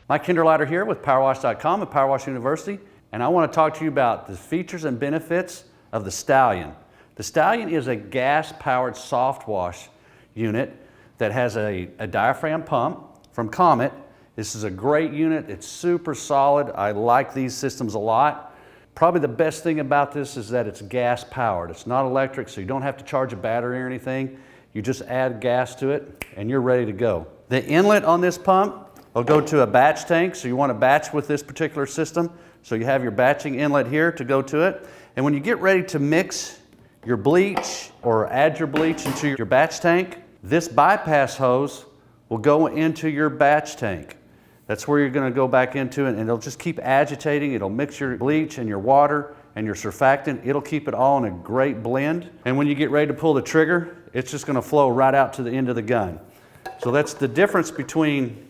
Mike Kinderleiter here with PowerWash.com and PowerWash University, and I want to talk to you about the features and benefits of the Stallion. The Stallion is a gas-powered soft wash unit that has a diaphragm pump from Comet. This is a great unit. It's super solid. I like these systems a lot. Probably the best thing about this is that it's gas-powered. It's not electric, so you don't have to charge a battery or anything. You just add gas to it, and you're ready to go. The inlet on this pump will go to a batch tank, so you want to batch with this particular system. So you have your batching inlet here to go to it. And when you get ready to mix your bleach or add your bleach into your batch tank, this bypass hose will go into your batch tank. That's where you're going to go back into it, and it'll just keep agitating. It'll mix your bleach and your water and your surfactant. It'll keep it all in a great blend. And when you get ready to pull the trigger, it's just going to flow right out to the end of the gun. So that's the difference between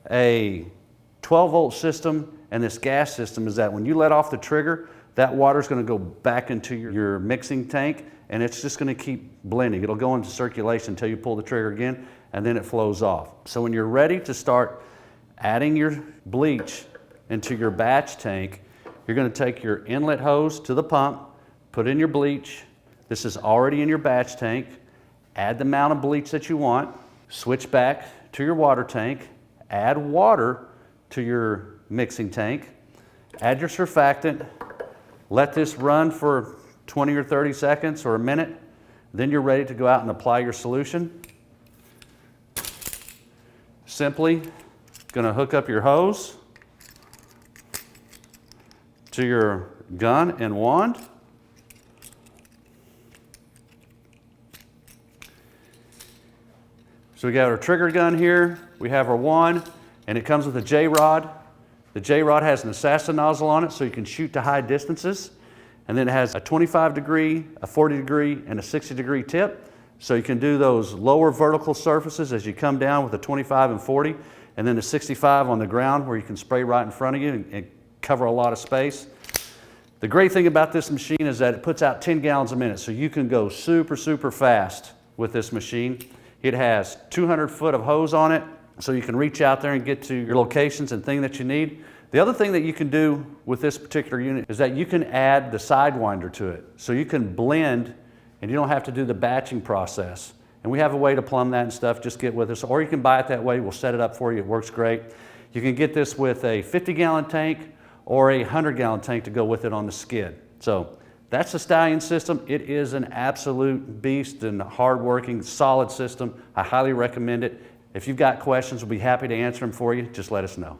a 12-volt system and this gas system, is that when you let off the trigger, that water is going to go back into your mixing tank, and it's just going to keep blending. It'll go into circulation until you pull the trigger again, and then it flows off. So when you're ready to start adding your bleach into your batch tank, you're going to take your inlet hose to the pump, put in your bleach. This is already in your batch tank. Add the amount of bleach that you want. Switch back to your water tank. Add water to your mixing tank. Add your surfactant. Let this run for 20 or 30 seconds or a minute. Then you're ready to go out and apply your solution. Simply going to hook up your hose to your gun and wand. So we got our trigger gun here, we have our wand, and it comes with a J-rod. The J-rod has an assassin nozzle on it so you can shoot to high distances. And then it has a 25 degree, a 40 degree, and a 60 degree tip. So you can do those lower vertical surfaces as you come down with a 25 and 40, and then the 65 on the ground where you can spray right in front of you and cover a lot of space. The great thing about this machine is that it puts out 10 gallons a minute, so you can go super, super fast with this machine. It has 200 foot of hose on it, so you can reach out there and get to your locations and things that you need. The other thing that you can do with this particular unit is that you can add the Sidewinder to it. So you can blend and you don't have to do the batching process. And we have a way to plumb that and stuff. Just get with us. Or you can buy it that way. We'll set it up for you. It works great. You can get this with a 50-gallon tank or a 100-gallon tank to go with it on the skid. So that's the Stallion system. It is an absolute beast and hard-working, solid system. I highly recommend it. If you've got questions, we'll be happy to answer them for you. Just let us know.